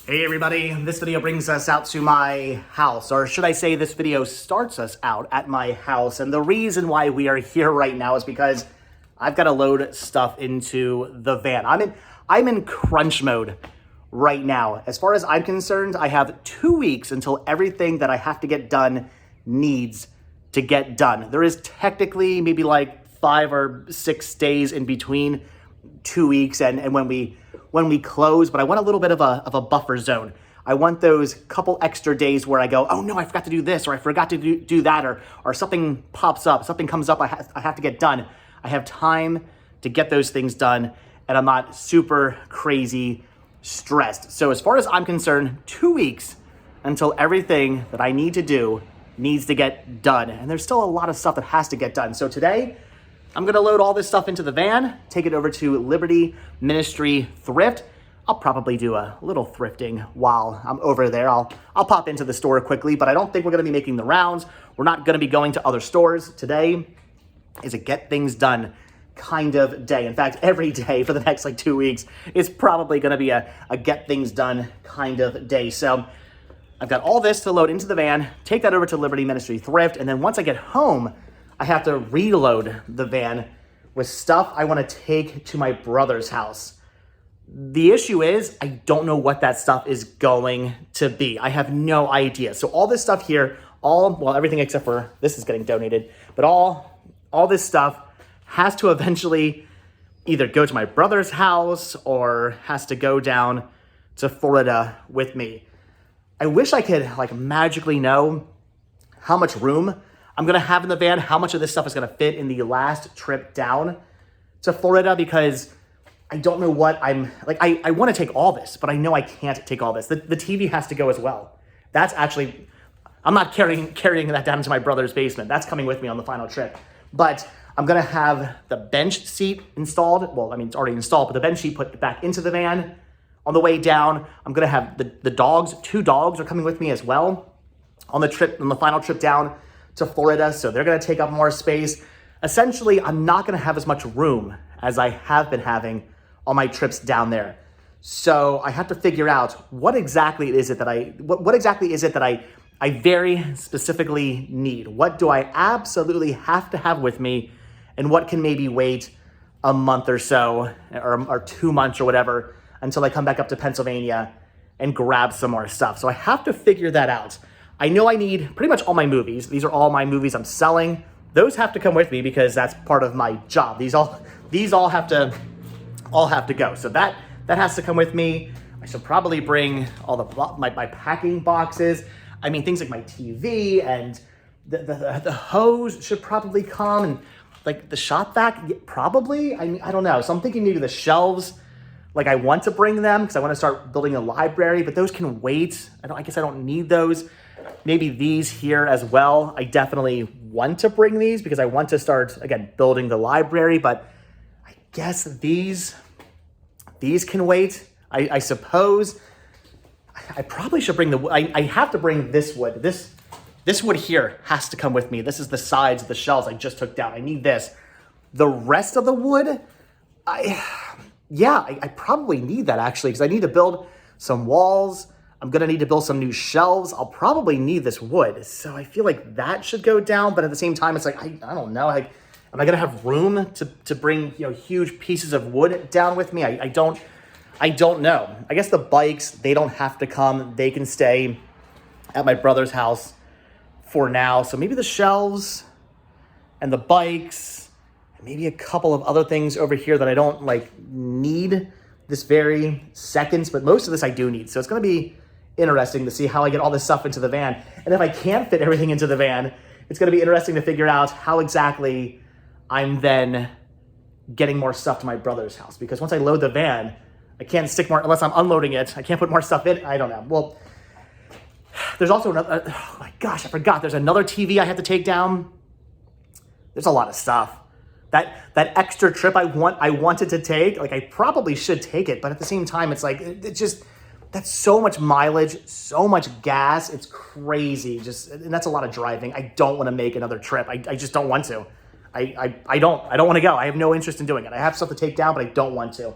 Hey everybody, this video brings us out to my house, or should I say this video starts us out at my house. And the reason why we are here right now is because I've got to load stuff into the van. I'm in crunch mode right now. As far as I'm concerned, I have 2 weeks until everything that I have to get done needs to get done. There is technically maybe like 5 or 6 days in between 2 weeks and when we close, but I want a little bit of a buffer zone. I want those couple extra days where I go, oh no, I forgot to do this, or I forgot to do that, or something pops up, something comes up I have to get done. I have time to get those things done, and I'm not super crazy stressed. So as far as I'm concerned, 2 weeks until everything that I need to do needs to get done. And there's still a lot of stuff that has to get done. So today, I'm gonna load all this stuff into the van, take it over to Liberty Ministry Thrift. I'll probably do a little thrifting while I'm over there. I'll pop into the store quickly, but I don't think we're gonna be making the rounds. We're not gonna be going to other stores. Today is a get things done kind of day. In fact, every day for the next 2 weeks is probably gonna be a get things done kind of day. So I've got all this to load into the van, take that over to Liberty Ministry Thrift, and then once I get home, I have to reload the van with stuff I want to take to my brother's house. The issue is I don't know what that stuff is going to be. I have no idea. So all this stuff here, everything except for this is getting donated, but all this stuff has to eventually either go to my brother's house or has to go down to Florida with me. I wish I could magically know how much room I'm gonna have in the van, how much of this stuff is gonna fit in the last trip down to Florida, because I don't know what I wanna take all this, but I know I can't take all this. The TV has to go as well. That's actually, I'm not carrying that down into my brother's basement. That's coming with me on the final trip. But I'm gonna have the bench seat installed. Well, I mean, it's already installed, but the bench seat put back into the van. On the way down, I'm gonna have the dogs, 2 dogs are coming with me as well on the final trip down to Florida, so they're gonna take up more space. Essentially, I'm not gonna have as much room as I have been having on my trips down there. So I have to figure out what exactly is it that I very specifically need. What do I absolutely have to have with me, and what can maybe wait a month or so, or 2 months or whatever, until I come back up to Pennsylvania and grab some more stuff. So I have to figure that out. I know I need pretty much all my movies. These are all my movies I'm selling. Those have to come with me because that's part of my job. These all have to go. So that has to come with me. I should probably bring all my packing boxes. I mean, things like my TV and the hose should probably come, and the shop vac, probably. I don't know. So I'm thinking maybe the shelves. I want to bring them because I want to start building a library, but those can wait. I guess I don't need those. Maybe these here as well. I definitely want to bring these because I want to start, again, building the library, but I guess these can wait. I suppose I probably should bring I have to bring this wood. This wood here has to come with me. This is the sides of the shelves I just took down. I need this. The rest of the wood, I probably need that actually, because I need to build some walls. I'm gonna need to build some new shelves. I'll probably need this wood. So I feel like that should go down, but at the same time, it's I don't know. Am I gonna have room to bring huge pieces of wood down with me? I don't know. I guess the bikes, they don't have to come. They can stay at my brother's house for now. So maybe the shelves and the bikes, and maybe a couple of other things over here that I don't need this very second, but most of this I do need. So it's gonna be interesting to see how I get all this stuff into the van. And if I can't fit everything into the van, it's gonna be interesting to figure out how exactly I'm then getting more stuff to my brother's house. Because once I load the van, I can't stick more, unless I'm unloading it, I can't put more stuff in. I don't know. Well, there's also another, oh my gosh, I forgot. There's another TV I have to take down. There's a lot of stuff. That extra trip I wanted to take, I probably should take it, but at the same time, it's that's so much mileage, so much gas. It's crazy. And that's a lot of driving. I don't want to make another trip. I just don't want to. I don't want to go. I have no interest in doing it. I have stuff to take down, but I don't want to.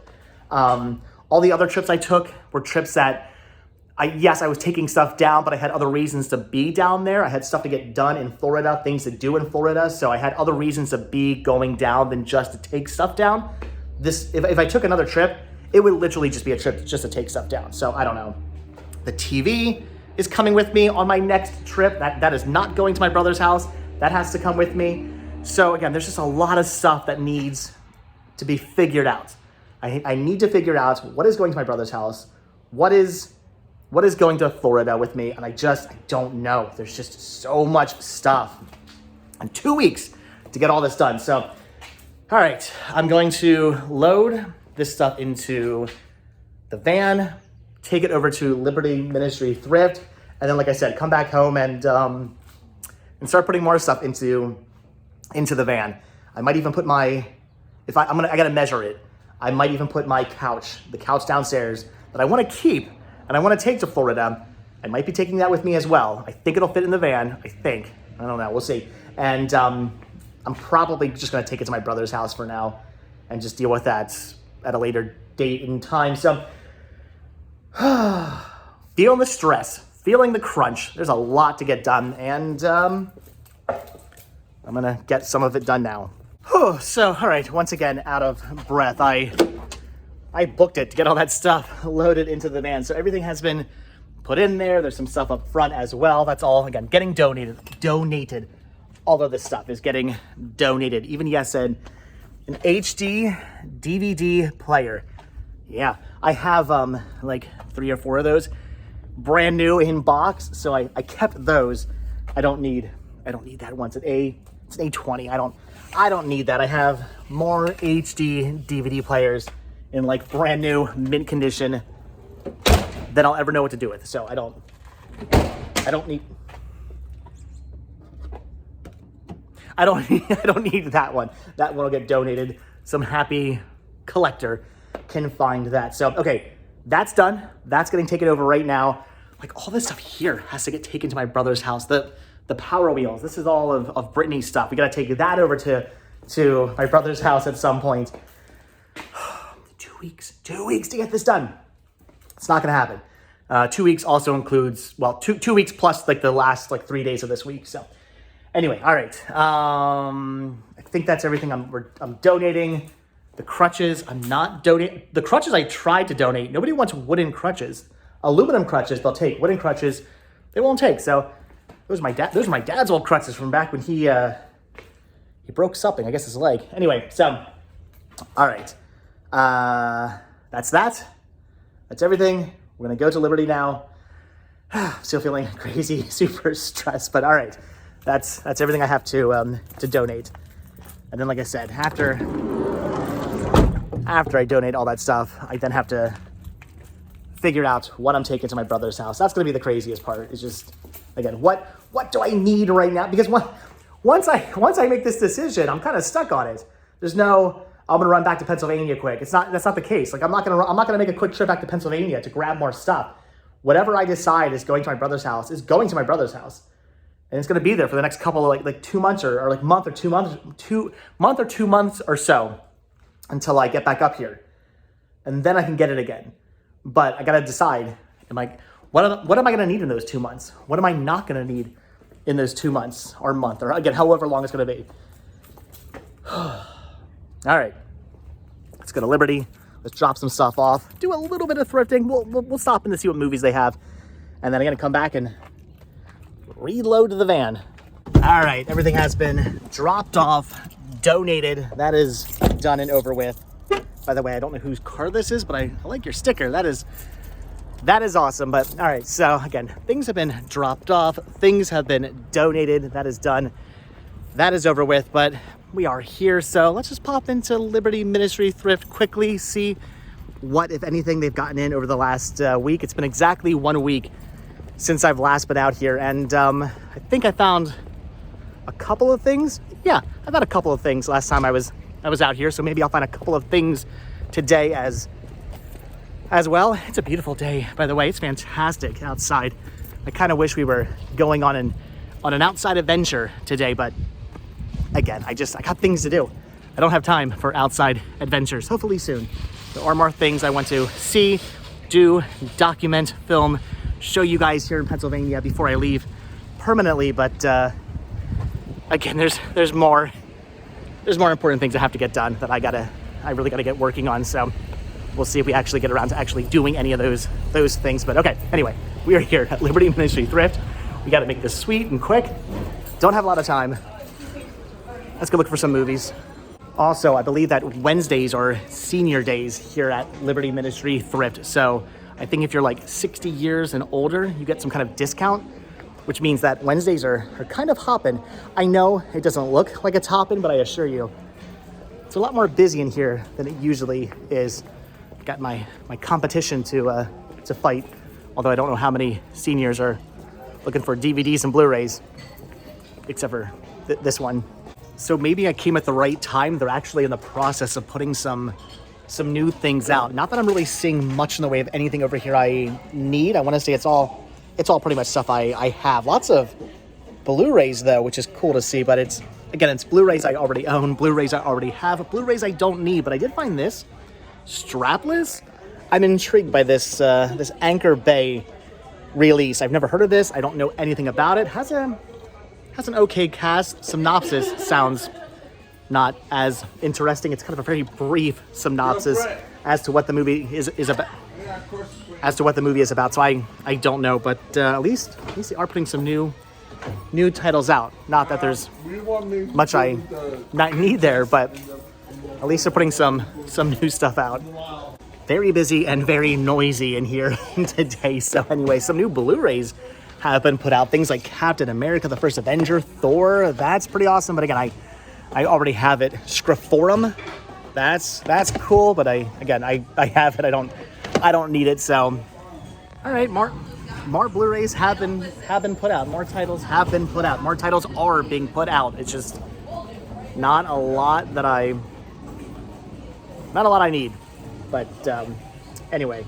All the other trips I took were trips that Yes, I was taking stuff down, but I had other reasons to be down there. I had stuff to get done in Florida, things to do in Florida. So I had other reasons to be going down than just to take stuff down. If I took another trip, it would literally just be a trip just to take stuff down. So I don't know. The TV is coming with me on my next trip. That is not going to my brother's house. That has to come with me. So again, there's just a lot of stuff that needs to be figured out. I need to figure out what is going to my brother's house, what is going to Florida with me, and I don't know. There's just so much stuff. And 2 weeks to get all this done. So, all right, I'm going to load this stuff into the van, take it over to Liberty Ministry Thrift, and then, like I said, come back home and start putting more stuff into the van. I might even put I gotta measure it. I might even put the couch downstairs that I want to keep and I want to take to Florida. I might be taking that with me as well. I think it'll fit in the van. I don't know. We'll see. And I'm probably just going to take it to my brother's house for now and just deal with that at a later date and time. So feeling the stress, feeling the crunch. There's a lot to get done, and I'm going to get some of it done now. So, all right, once again, out of breath. I booked it to get all that stuff loaded into the van. So everything has been put in there. There's some stuff up front as well. That's all, again, getting donated. All of this stuff is getting donated. Even an HD DVD player. Yeah, I have like 3 or 4 of those brand new in box. So I kept those. I don't need that one. It's an A20. I don't need that. I have more HD DVD players in like brand new mint condition than I'll ever know what to do with. So I don't need that one. That one will get donated. Some happy collector can find that. So, okay, that's done. That's getting taken over right now. Like all this stuff here has to get taken to my brother's house. The Power Wheels. This is all of Brittany's stuff. We got to take that over to my brother's house at some point. 2 weeks to get this done. It's not going to happen. 2 weeks also includes, well, 2 weeks plus like the last like 3 days of this week. So anyway, all right. I think that's everything I'm donating. The crutches, I'm not donating. The crutches I tried to donate. Nobody wants wooden crutches. Aluminum crutches, they'll take. Wooden crutches, they won't take. So those are my dad's old crutches from back when he broke something, I guess his leg. Anyway, so, all right. That's that. That's everything. We're gonna go to Liberty now. Still feeling crazy, super stressed, but all right. That's everything I have to donate. And then, like I said, after I donate all that stuff, I then have to figure out what I'm taking to my brother's house. That's gonna be the craziest part. It's just, again, what do I need right now? Because once I make this decision, I'm kind of stuck on it. There's no, I'm gonna run back to Pennsylvania quick. That's not the case. Like I'm not gonna make a quick trip back to Pennsylvania to grab more stuff. Whatever I decide is going to my brother's house is going to my brother's house, and it's gonna be there for the next couple of like 2 months or like month or 2 months or so until I get back up here, and then I can get it again. But I gotta decide. What am I gonna need in those 2 months? What am I not gonna need in those 2 months or month or again however long it's gonna be? All right, let's go to Liberty. Let's drop some stuff off. Do a little bit of thrifting. We'll stop in to see what movies they have, and then I'm gonna come back and reload the van. All right, everything has been dropped off, donated. That is done and over with. By the way, I don't know whose car this is, but I like your sticker. That is awesome. But all right, so again, things have been dropped off. Things have been donated. That is done. That is over with, but we are here. So let's just pop into Liberty Ministry Thrift quickly, see what, if anything, they've gotten in over the last week. It's been exactly 1 week since I've last been out here. And I think I found a couple of things. Yeah, I found a couple of things last time I was out here. So maybe I'll find a couple of things today as well. It's a beautiful day, by the way. It's fantastic outside. I kind of wish we were going on an outside adventure today, but again, I got things to do. I don't have time for outside adventures. Hopefully soon. There are more things I want to see do, document, film, show you guys here in Pennsylvania before I leave permanently. But again, there's more important things that have to get done that I really gotta get working on. So we'll see if we actually get around to actually doing any of those things. But okay, anyway, we are here at Liberty Ministry Thrift. We gotta make this sweet and quick. Don't have a lot of time. Let's go look for some movies. Also, I believe that Wednesdays are senior days here at Liberty Ministry Thrift. So I think if you're like 60 years and older, you get some kind of discount, which means that Wednesdays are kind of hopping. I know it doesn't look like it's hopping, but I assure you, it's a lot more busy in here than it usually is. Got my competition to fight, although I don't know how many seniors are looking for DVDs and Blu-rays, except for this one. So maybe I came at the right time. They're actually in the process of putting some new things out. Not that I'm really seeing much in the way of anything over here I need. I want to say it's all pretty much stuff I have. Lots of Blu-rays though, which is cool to see, but it's Blu-rays I already own, Blu-rays I already have, Blu-rays I don't need, but I did find this strapless. I'm intrigued by this Anchor Bay release. I've never heard of this. I don't know anything about it. Has an okay cast. Synopsis sounds not as interesting. It's kind of a very brief synopsis as to what the movie is about. So I don't know, but at least they are putting some new titles out. Not that there's much I not need there, but at least they're putting some new stuff out. Very busy and very noisy in here today. So anyway, some new Blu-rays have been put out. Things like Captain America, the First Avenger, Thor. That's pretty awesome. But again, I already have it. Scriptorum. That's cool. But I have it. I don't need it. So all right, more Blu-rays have been put out. More titles have been put out. More titles are being put out. It's just not a lot I need. But anyway,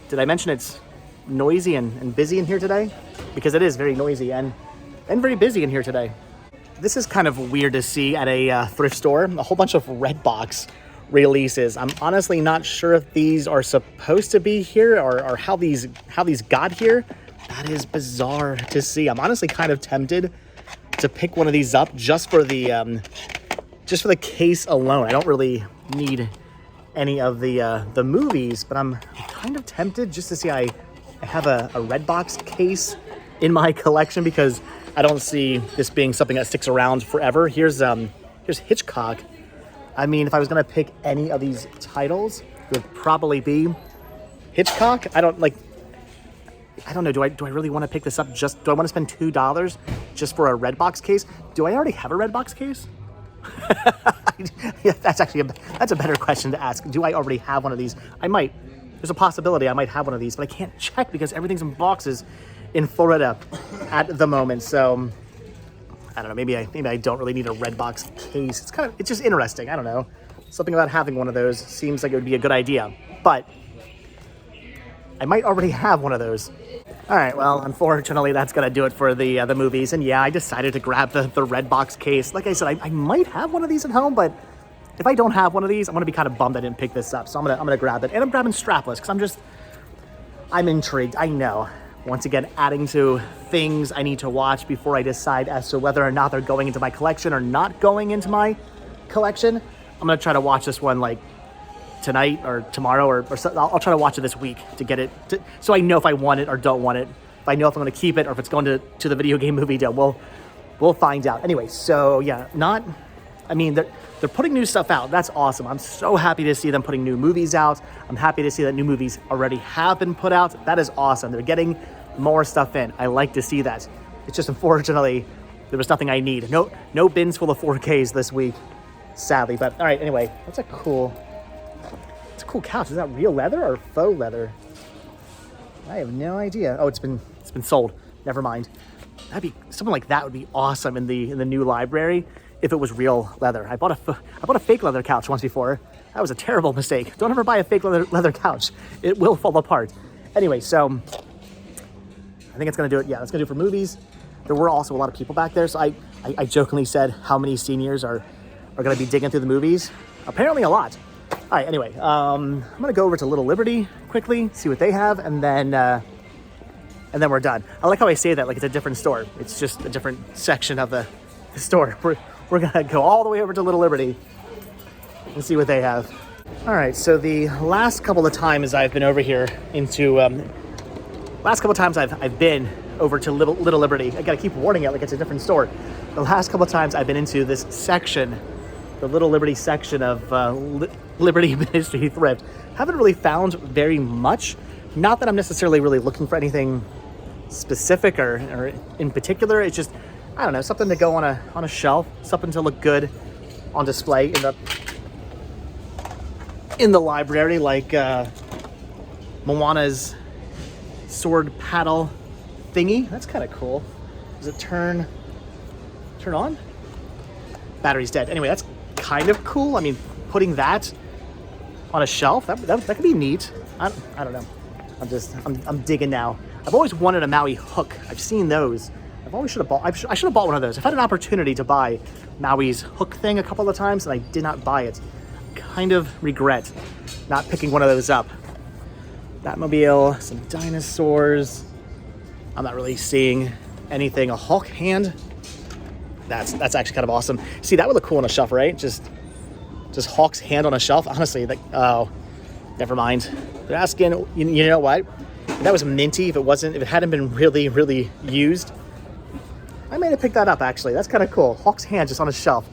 did I mention it's noisy and busy in here today? Because it is very noisy and very busy in here today. This is kind of weird to see at a thrift store. A whole bunch of Redbox releases. I'm honestly not sure if these are supposed to be here or how these got here. That is bizarre to see. I'm honestly kind of tempted to pick one of these up just for the case alone. I don't really need any of the movies, but I'm kind of tempted just to see. I have a Redbox case in my collection because I don't see this being something that sticks around forever. Here's Hitchcock. I mean, if I was gonna pick any of these titles, it would probably be Hitchcock. I don't know. Do I really want to pick this up? Do I want to spend $2 just for a Redbox case? Do I already have a Redbox case? Yeah, that's a better question to ask. Do I already have one of these? I might. There's a possibility I might have one of these, but I can't check because everything's in boxes in Florida at the moment. So I don't know. Maybe I don't really need a Redbox case. It's just interesting. I don't know. Something about having one of those seems like it would be a good idea, but I might already have one of those. All right, well, unfortunately, that's going to do it for the movies. And yeah, I decided to grab the Redbox case. Like I said, I might have one of these at home, but if I don't have one of these, I'm going to be kind of bummed I didn't pick this up. So I'm going to grab it. And I'm grabbing strapless because I'm intrigued. I know. Once again, adding to things I need to watch before I decide as to whether or not they're going into my collection or not going into my collection. I'm going to try to watch this one like tonight or tomorrow or so. I'll try to watch it this week to get it so I know if I want it or don't want it, if I know if I'm going to keep it or if it's going to the video game movie deal. We'll find out. Anyway, so yeah, they're putting new stuff out. That's awesome. I'm so happy to see them putting new movies out. I'm happy to see that new movies already have been put out. That is awesome. They're getting more stuff in. I like to see that. It's just unfortunately there was nothing I need. No bins full of 4Ks this week, sadly. But all right, anyway, it's a cool couch. Is that real leather or faux leather? I have no idea. Oh, it's been sold. Never mind. Something like that would be awesome in the new library if it was real leather. I bought a fake leather couch once before. That was a terrible mistake. Don't ever buy a fake leather couch. It will fall apart. Anyway, so I think it's gonna do it. Yeah, that's gonna do it for movies. There were also a lot of people back there, so I jokingly said how many seniors are gonna be digging through the movies. Apparently a lot. All right, anyway, I'm gonna go over to Little Liberty quickly, see what they have, and then we're done. I like how I say that like it's a different store. It's just a different section of the store. We're gonna go all the way over to Little Liberty and see what they have. All right, so the last couple of times I've been over here into, I've been over to Little Liberty. I gotta keep warning it like it's a different store. The last couple of times I've been into this section, the Little Liberty section of Liberty Ministry Thrift. Haven't really found very much. Not that I'm necessarily really looking for anything specific or in particular. It's just, I don't know, something to go on a shelf, something to look good on display in the library, like Moana's sword paddle thingy. That's kind of cool. Does it turn on? Battery's dead. Anyway, that's kind of cool. I mean, putting that on a shelf, that could be neat. I don't know. I'm digging now. I've always wanted a Maui hook. I've seen those. I should have bought one of those. I've had an opportunity to buy Maui's hook thing a couple of times and I did not buy it. Kind of regret not picking one of those up. Batmobile, some dinosaurs. I'm not really seeing anything. A Hulk hand. That's actually kind of awesome. See, that would look cool on a shelf, right? Just Hulk's hand on a shelf. Honestly, like, oh, never mind. They're asking, you know what? If that was minty, if it hadn't been really, really used, I may have picked that up actually. That's kind of cool. Hulk's hand just on a shelf.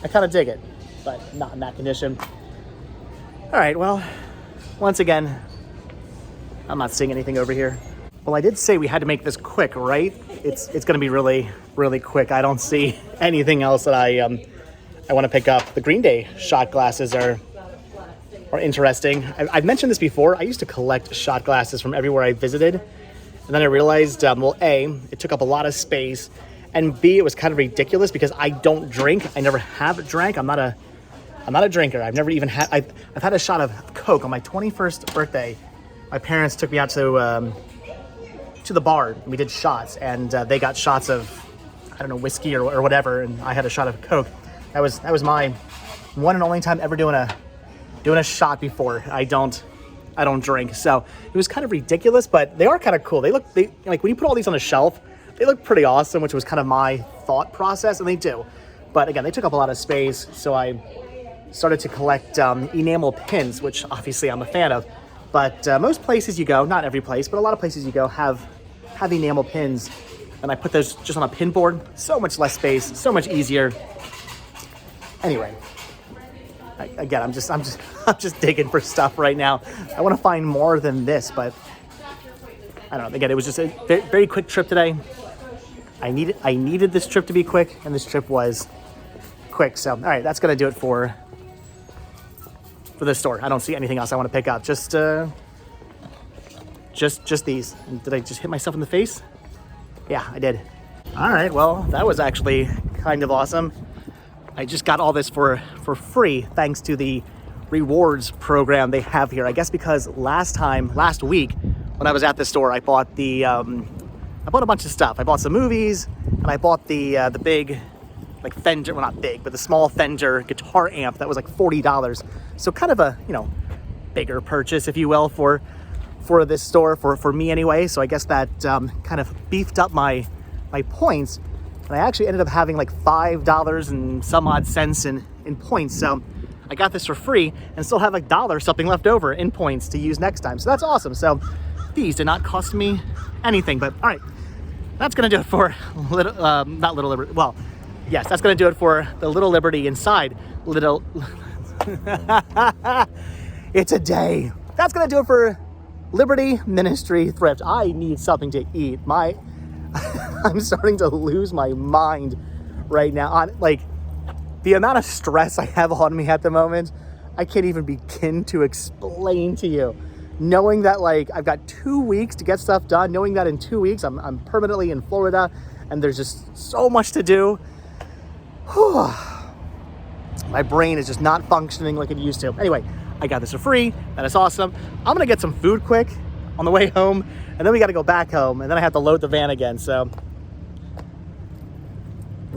I kind of dig it, but not in that condition. All right, well, once again, I'm not seeing anything over here. Well, I did say we had to make this quick, right? It's going to be really, really quick. I don't see anything else that I want to pick up. The Green Day shot glasses are interesting. I've mentioned this before. I used to collect shot glasses from everywhere I visited. And then I realized, well, A, it took up a lot of space. And B, it was kind of ridiculous because I don't drink. I never have drank. I'm not a drinker. I've never even had, I've had a shot of Coke on my 21st birthday. My parents took me out to the bar and we did shots and they got shots of, I don't know, whiskey or whatever. And I had a shot of Coke. That was my one and only time ever doing a shot before. I don't drink. So it was kind of ridiculous, but they are kind of cool. They like when you put all these on a shelf, they look pretty awesome, which was kind of my thought process, and they do. But again, they took up a lot of space, so I started to collect enamel pins, which obviously I'm a fan of. But most places you go, not every place, but a lot of places you go have enamel pins, and I put those just on a pin board. So much less space, so much easier. Anyway, again, I'm just digging for stuff right now. I want to find more than this, but I don't know. Again, it was just a very quick trip today. I needed this trip to be quick, and this trip was quick. So, all right, that's gonna do it for this store. I don't see anything else I want to pick up. Just these. Did I just hit myself in the face? Yeah, I did. All right, well, that was actually kind of awesome. I just got all this for free thanks to the rewards program they have here. I guess because last week when I was at the store, I bought a bunch of stuff. I bought some movies and I bought the big, like Fender, well not big, but the small Fender guitar amp that was like $40. So kind of a, bigger purchase, if you will, for this store, for me anyway. So I guess that kind of beefed up my points. And I actually ended up having like $5 and some odd cents in points. So I got this for free and still have like $1 something left over in points to use next time. So that's awesome. So these did not cost me anything, but all right, that's gonna do it for not Little Liberty. Well, yes, that's gonna do it for the Little Liberty inside Little. It's a day. That's gonna do it for Liberty Ministry Thrift. I need something to eat. I'm starting to lose my mind right now on like the amount of stress I have on me at the moment. I can't even begin to explain to you. Knowing that like I've got 2 weeks to get stuff done, knowing that in 2 weeks I'm permanently in Florida and there's just so much to do. Whew. My brain is just not functioning like it used to. Anyway, I got this for free. That is awesome. I'm gonna get some food quick on the way home, and then we gotta go back home, and then I have to load the van again, so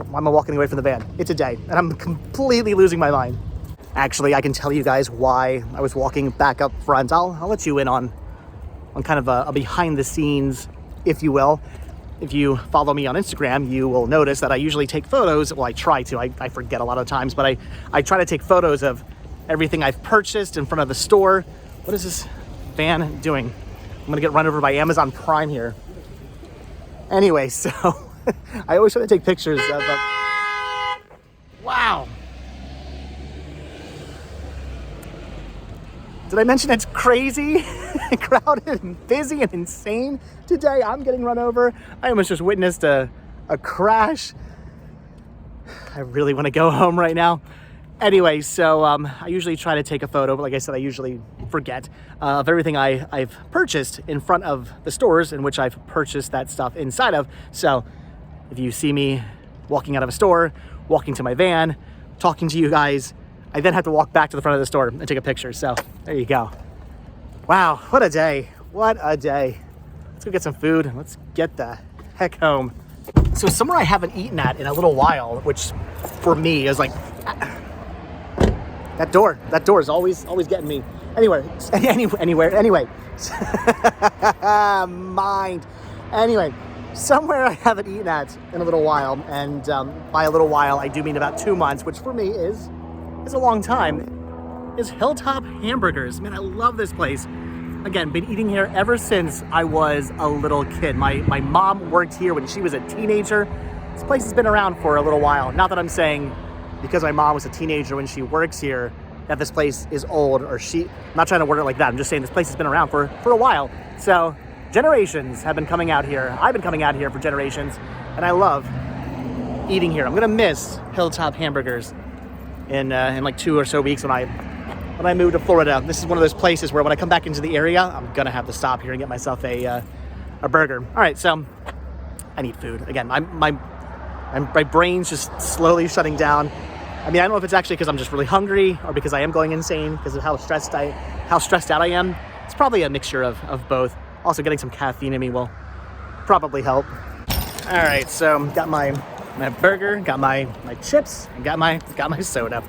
why am I walking away from the van? It's a day, and I'm completely losing my mind. Actually, I can tell you guys why I was walking back up front. I'll let you in on kind of a behind the scenes, if you will. If you follow me on Instagram, you will notice that I usually take photos. Well, I try to. I forget a lot of times, but I try to take photos of everything I've purchased in front of the store. What is this van doing? I'm gonna get run over by Amazon Prime here. Anyway, so I always try to take pictures of wow. Did I mention it's crazy, crowded and busy and insane today? I'm getting run over. I almost just witnessed a crash. I really want to go home right now. Anyway, so I usually try to take a photo, but like I said, I usually forget of everything I've purchased in front of the stores in which I've purchased that stuff inside of. So if you see me walking out of a store, walking to my van, talking to you guys, I then have to walk back to the front of the store and take a picture. So there you go. Wow, what a day. What a day. Let's go get some food and let's get the heck home. So somewhere I haven't eaten at in a little while, which for me is like, that door is always getting me. Anyway, mind. Anyway, somewhere I haven't eaten at in a little while, and by a little while, I do mean about 2 months, which for me is a long time, is Hilltop Hamburgers. Man, I love this place. Again, been eating here ever since I was a little kid. My mom worked here when she was a teenager. This place has been around for a little while. Not that I'm saying because my mom was a teenager when she works here that this place is old, or I'm not trying to word it like that. I'm just saying this place has been around for a while. So generations have been coming out here. I've been coming out here for generations, and I love eating here. I'm gonna miss Hilltop Hamburgers in like 2 or so weeks when I move to Florida. This is one of those places where when I come back into the area, I'm gonna have to stop here and get myself a burger. All right, so I need food. Again, my brain's just slowly shutting down. I mean, I don't know if it's actually because I'm just really hungry or because I am going insane because of how stressed out I am. It's probably a mixture of both. Also, getting some caffeine in me will probably help. All right, so got my burger, got my chips, and got my soda.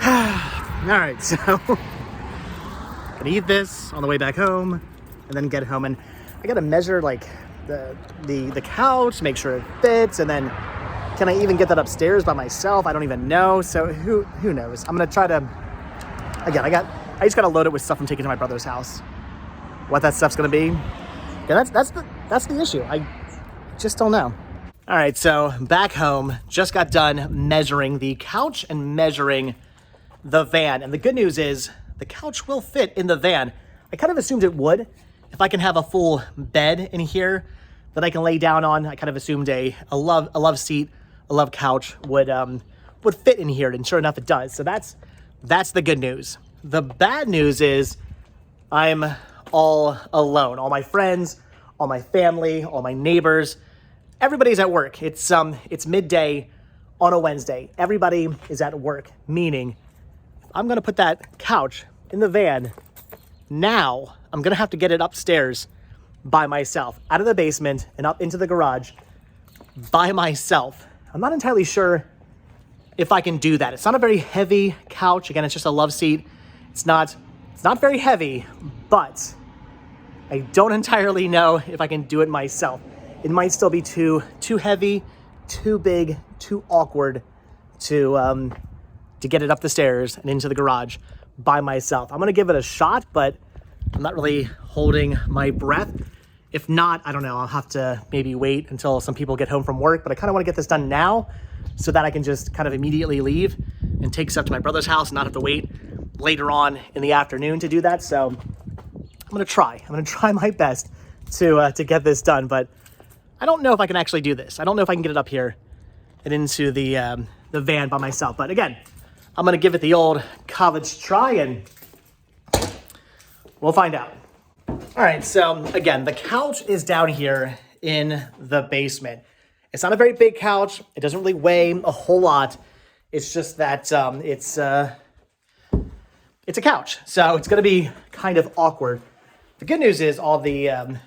All right, so gonna eat this on the way back home, and then get home, and I gotta measure like the couch, make sure it fits, and then can I even get that upstairs by myself? I don't even know. So who knows? I'm gonna try to. Again, I just gotta load it with stuff I'm taking to my brother's house. What that stuff's gonna be? Yeah, that's the issue. I just don't know. All right, so back home, just got done measuring the couch and measuring the van. And the good news is the couch will fit in the van. I kind of assumed it would. If I can have a full bed in here that I can lay down on, I kind of assumed a love seat, a love couch would fit in here, and sure enough, it does. So that's the good news. The bad news is I'm all alone. All my friends, all my family, all my neighbors, everybody's at work. It's midday on a Wednesday. Everybody is at work, meaning I'm gonna put that couch in the van now. I'm gonna have to get it upstairs by myself, out of the basement and up into the garage by myself. I'm not entirely sure if I can do that. It's not a very heavy couch. Again, it's just a love seat. It's not very heavy, but I don't entirely know if I can do it myself. It might still be too heavy, too big, too awkward to get it up the stairs and into the garage by myself. I'm gonna give it a shot, but I'm not really holding my breath. If not, I don't know, I'll have to maybe wait until some people get home from work, but I kind of want to get this done now so that I can just kind of immediately leave and take stuff to my brother's house and not have to wait later on in the afternoon to do that. So I'm gonna try my best to get this done, but I don't know if I can actually do this. I don't know if I can get it up here and into the van by myself. But again, I'm gonna give it the old college try and we'll find out. All right, so again, the couch is down here in the basement. It's not a very big couch. It doesn't really weigh a whole lot. It's just that it's a couch, so it's gonna be kind of awkward. The good news is all the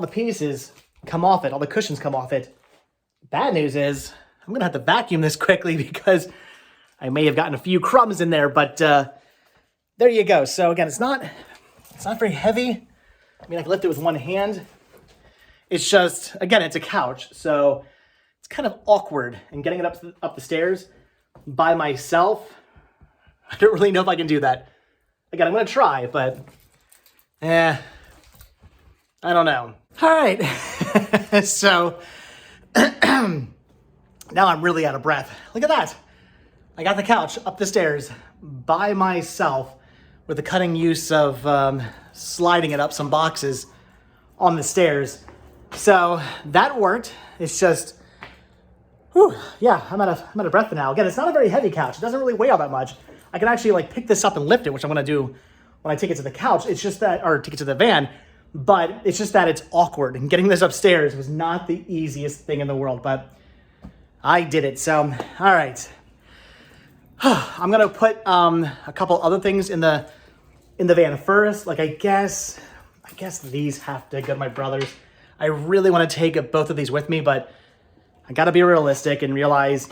pieces come off it, all the cushions come off it. Bad news is I'm gonna have to vacuum this quickly because I may have gotten a few crumbs in there, but there you go. So again, it's not very heavy. I mean, I can lift it with one hand. It's just, again, it's a couch, so it's kind of awkward. And getting it up the stairs by myself, I don't really know if I can do that. Again, I'm going to try, but I don't know. All right, so now I'm really out of breath. Look at that. I got the couch up the stairs by myself with the cunning use of sliding it up some boxes on the stairs. So that worked. It's just, whew, yeah, I'm out of breath now. Again, it's not a very heavy couch. It doesn't really weigh all that much. I can actually like pick this up and lift it, which I'm gonna do when I take it to the couch. It's just that, or take it to the van, but it's just that it's awkward. And getting this upstairs was not the easiest thing in the world, but I did it. So, all right. I'm gonna put a couple other things in the van first. Like I guess these have to go to my brother's. I really want to take both of these with me, but I gotta be realistic and realize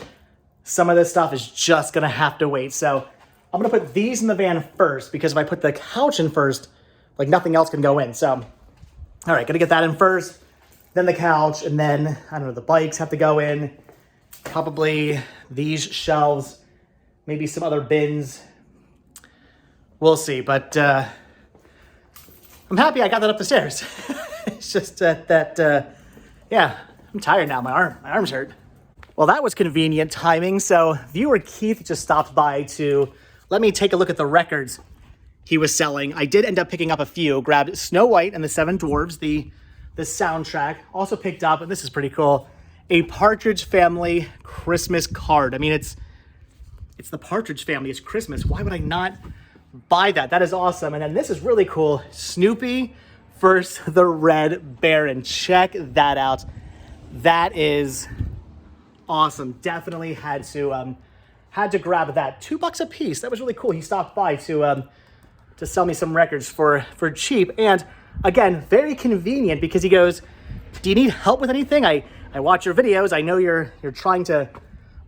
some of this stuff is just gonna have to wait. So I'm gonna put these in the van first, because if I put the couch in first, like nothing else can go in. So, all right, gonna get that in first, then the couch, and then, I don't know, the bikes have to go in. Probably these shelves, maybe some other bins. We'll see, but I'm happy I got that up the stairs. It's just yeah, I'm tired now. My arms hurt. Well, that was convenient timing. So viewer Keith just stopped by to let me take a look at the records he was selling. I did end up picking up a few. Grabbed Snow White and the Seven Dwarves, the soundtrack. Also picked up, and this is pretty cool, a Partridge Family Christmas card. I mean, it's the Partridge Family. It's Christmas. Why would I not buy that? That is awesome. And then this is really cool. Snoopy versus the Red Baron. Check that out. That is awesome. Definitely had to grab that. $2 a piece. That was really cool. He stopped by to sell me some records for cheap. And again, very convenient, because he goes, "Do you need help with anything? I watch your videos. I know you're trying to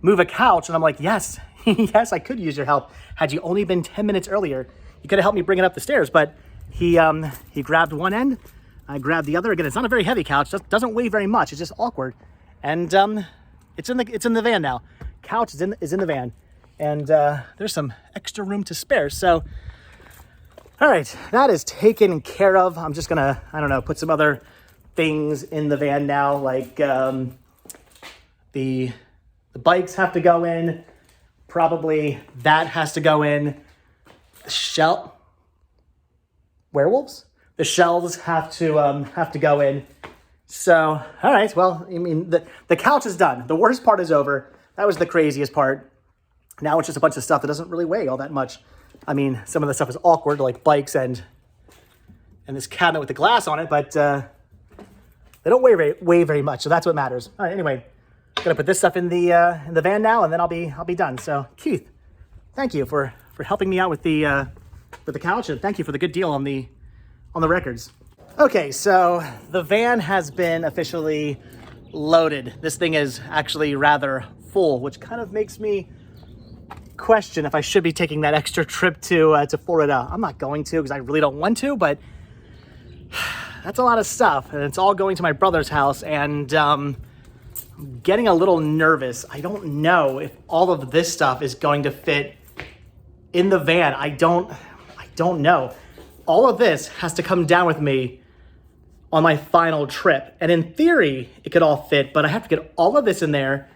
move a couch." And I'm like, yes, yes, I could use your help. Had you only been 10 minutes earlier, you could have helped me bring it up the stairs. But he grabbed one end, I grabbed the other. Again, it's not a very heavy couch. Doesn't weigh very much. It's just awkward. And it's in the van now. Couch is in the van, and there's some extra room to spare. So, all right, that is taken care of. I'm just gonna, I don't know, put some other things in the van now, like the bikes have to go in. Probably that has to go in. Werewolves? The shelves have to go in. So, all right, well, I mean, the couch is done. The worst part is over. That was the craziest part. Now it's just a bunch of stuff that doesn't really weigh all that much. I mean, some of the stuff is awkward, like bikes and this cabinet with the glass on it, but they don't weigh very much, so that's what matters. All right, anyway, I'm gonna put this stuff in the van now, and then I'll be done. So, Keith, thank you for helping me out with the couch, and thank you for the good deal on the records. Okay, so the van has been officially loaded. This thing is actually rather full, which kind of makes me question if I should be taking that extra trip to Florida. I'm not going to, because I really don't want to, but that's a lot of stuff, and it's all going to my brother's house, and I'm getting a little nervous. I don't know if all of this stuff is going to fit in the van. I don't know. All of this has to come down with me on my final trip. And in theory, it could all fit, but I have to get all of this in there.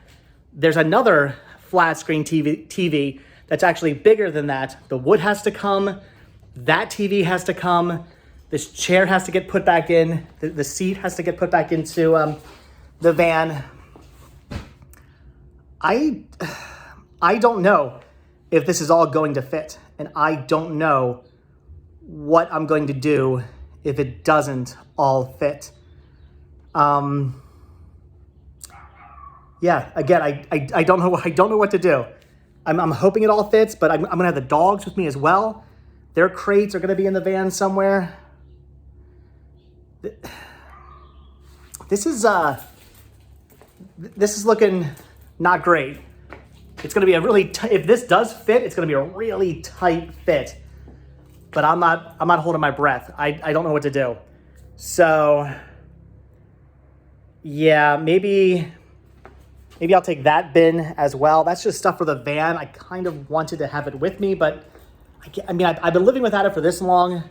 There's another flat screen TV that's actually bigger than that. The wood has to come. That TV has to come. This chair has to get put back in. The seat has to get put back into the van. I don't know if this is all going to fit, and I don't know what I'm going to do if it doesn't all fit. Yeah, again, I don't know what to do. I'm hoping it all fits, but I'm gonna have the dogs with me as well. Their crates are gonna be in the van somewhere. This is looking not great. It's going to be a really, if this does fit, it's going to be a really tight fit. But I'm not holding my breath. I don't know what to do. So, yeah, maybe I'll take that bin as well. That's just stuff for the van. I kind of wanted to have it with me, but I've been living without it for this long.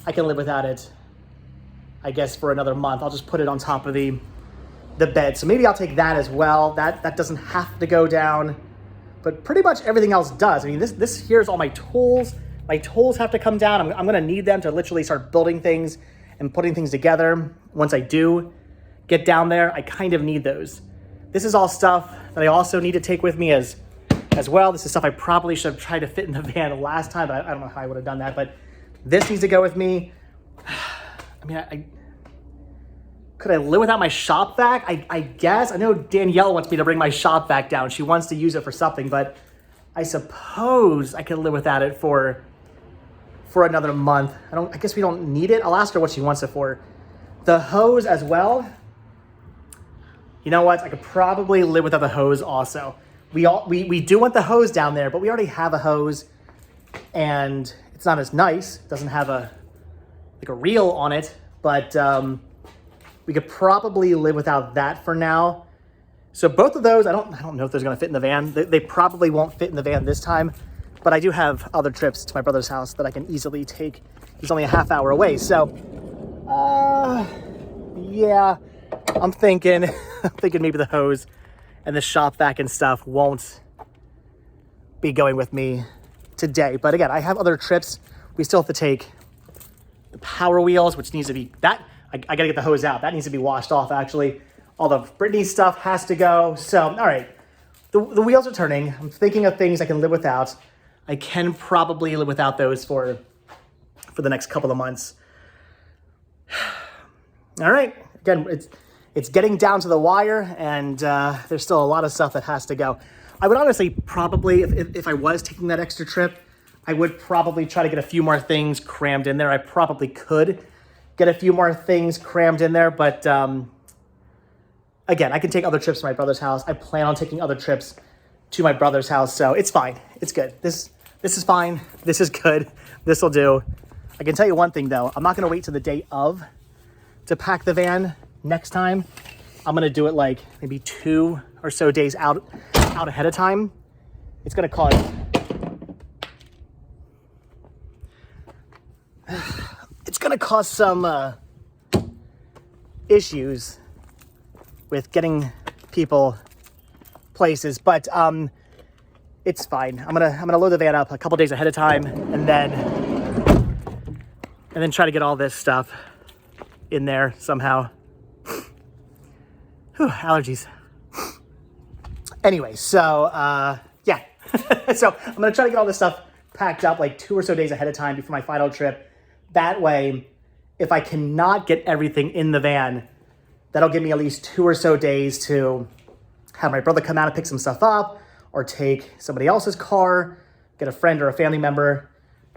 I can live without it, I guess, for another month. I'll just put it on top of the bed. So maybe I'll take that as well. That doesn't have to go down, but pretty much everything else does. I mean, this here's all my tools. My tools have to come down. I'm gonna need them to literally start building things and putting things together. Once I do get down there, I kind of need those. This is all stuff that I also need to take with me as well. This is stuff I probably should have tried to fit in the van last time, but I don't know how I would have done that, but this needs to go with me. I mean, could I live without my shop vac? I guess. I know Danielle wants me to bring my shop vac down. She wants to use it for something, but I suppose I could live without it for another month. I guess we don't need it. I'll ask her what she wants it for. The hose as well. You know what? I could probably live without the hose also. We do want the hose down there, but we already have a hose and it's not as nice. It doesn't have a reel on it, but we could probably live without that for now. So both of those, I don't know if they're gonna fit in the van. They probably won't fit in the van this time, but I do have other trips to my brother's house that I can easily take. He's only a half hour away. So, yeah, I'm thinking maybe the hose and the shop vac and stuff won't be going with me today. But again, I have other trips. We still have to take the power wheels, which needs to be, I gotta get the hose out. That needs to be washed off, actually. All the Brittany stuff has to go. So, all right, the wheels are turning. I'm thinking of things I can live without. I can probably live without those for the next couple of months. All right, again, it's getting down to the wire, and there's still a lot of stuff that has to go. I would honestly probably, if I was taking that extra trip, I would probably try to get a few more things crammed in there. I probably could get a few more things crammed in there, but again, I can take other trips to my brother's house. I plan on taking other trips to my brother's house, so it's fine. It's good. This is fine. This is good. This will do. I can tell you one thing, though. I'm not going to wait till the day of to pack the van next time. I'm going to do it like maybe 2 or so days out ahead of time. It's going to cause some issues with getting people places, but it's fine. I'm gonna load the van up a couple days ahead of time, and then try to get all this stuff in there somehow. Whew, allergies. Anyway, so yeah. So I'm gonna try to get all this stuff packed up like 2 or so days ahead of time before my final trip. That way, if I cannot get everything in the van, that'll give me at least 2 or so days to have my brother come out and pick some stuff up, or take somebody else's car, get a friend or a family member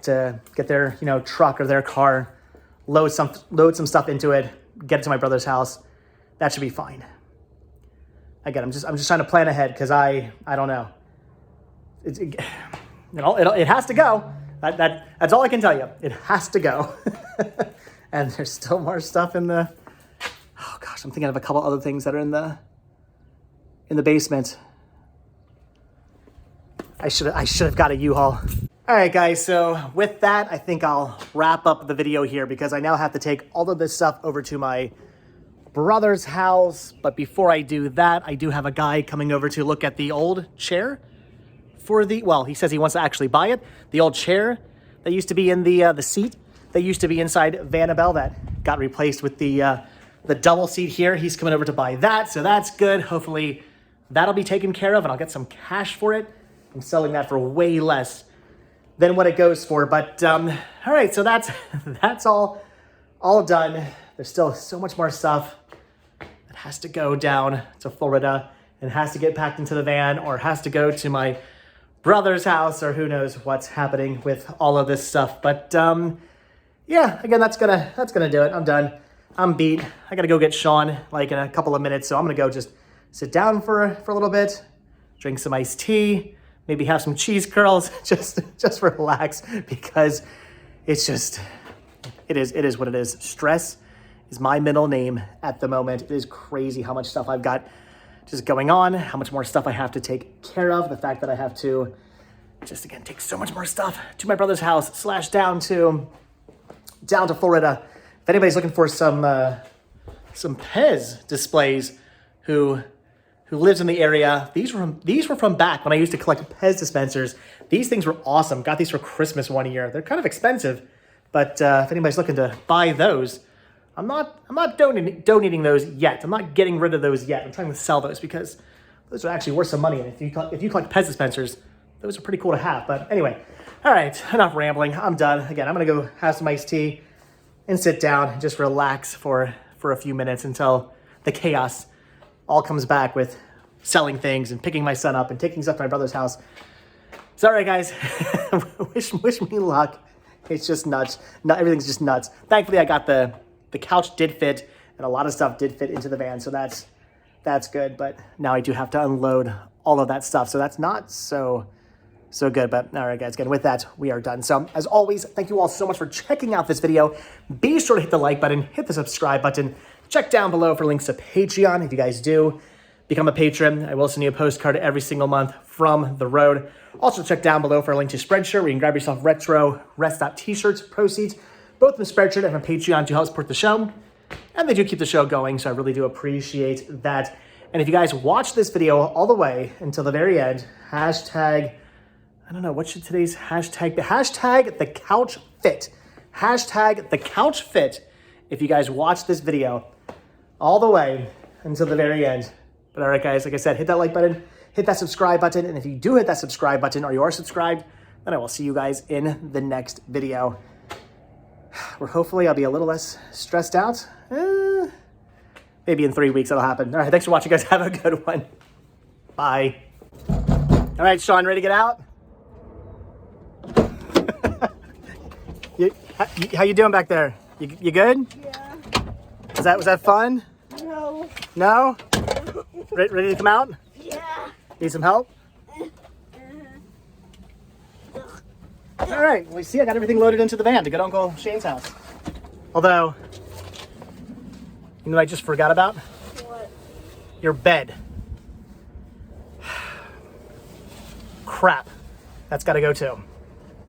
to get their, truck or their car, load some stuff into it, get it to my brother's house. That should be fine. Again, I'm just trying to plan ahead, because I don't know. It has to go. That's all I can tell you. It has to go. And there's still more stuff in the, oh gosh, I'm thinking of a couple other things that are in the basement. I should have got a U-Haul. All right, guys, so with that, I think I'll wrap up the video here, because I now have to take all of this stuff over to my brother's house. But before I do that, I do have a guy coming over to look at the old chair well, he says he wants to actually buy it. The old chair that used to be in the seat that used to be inside Vanabelle that got replaced with the double seat here. He's coming over to buy that, so that's good. Hopefully that'll be taken care of, and I'll get some cash for it. I'm selling that for way less than what it goes for. But all right, so that's all done. There's still so much more stuff that has to go down to Florida and has to get packed into the van, or has to go to my brother's house, or who knows what's happening with all of this stuff. But yeah, again, that's gonna do it. I'm done. I'm beat. I gotta go get Sean like in a couple of minutes, so I'm gonna go just sit down for a little bit, drink some iced tea, maybe have some cheese curls, just relax, because it's just, it is what it is. Stress is my middle name at the moment. It is crazy how much stuff I've got just going on, how much more stuff I have to take care of, the fact that I have to just, again, take so much more stuff to my brother's house / down to Florida. If anybody's looking for some Pez displays, who lives in the area, these were from back when I used to collect Pez dispensers. These things were awesome. Got these for Christmas one year. They're kind of expensive, but if anybody's looking to buy those, I'm not donating those yet. I'm not getting rid of those yet. I'm trying to sell those because those are actually worth some money. And if you collect Pez dispensers, those are pretty cool to have. But anyway, all right, enough rambling. I'm done. Again, I'm gonna go have some iced tea and sit down and just relax for a few minutes until the chaos all comes back with selling things and picking my son up and taking stuff to my brother's house. It's all right, guys. wish me luck. It's just nuts. Everything's just nuts. Thankfully, I got the couch did fit, and a lot of stuff did fit into the van, so that's good. But now I do have to unload all of that stuff, so that's not so good. But all right, guys, again, with that, we are done. So as always, thank you all so much for checking out this video. Be sure to hit the like button, hit the subscribe button. Check down below for links to Patreon. If you guys do become a patron, I will send you a postcard every single month from the road. Also, check down below for a link to Spreadshirt, where you can grab yourself retro Rest t-shirts, proceeds, both from Spreadshirt and from Patreon, to help support the show. And they do keep the show going, so I really do appreciate that. And if you guys watch this video all the way until the very end, hashtag, I don't know, what should today's hashtag be? Hashtag the couch fit. Hashtag the couch fit. If you guys watch this video all the way until the very end. But all right, guys, like I said, hit that like button, hit that subscribe button. And if you do hit that subscribe button, or you are subscribed, then I will see you guys in the next video, where hopefully I'll be a little less stressed out. Maybe in 3 weeks that'll happen. All right, thanks for watching, guys. Have a good one. Bye. All right, Sean, ready to get out? How you doing back there? You good? Yeah. Was that fun? No. No? Ready to come out? Yeah. Need some help? All right, well, you see, I got everything loaded into the van to go to Uncle Shane's house. Although, you know what I just forgot about? What? Your bed. Crap. That's got to go too.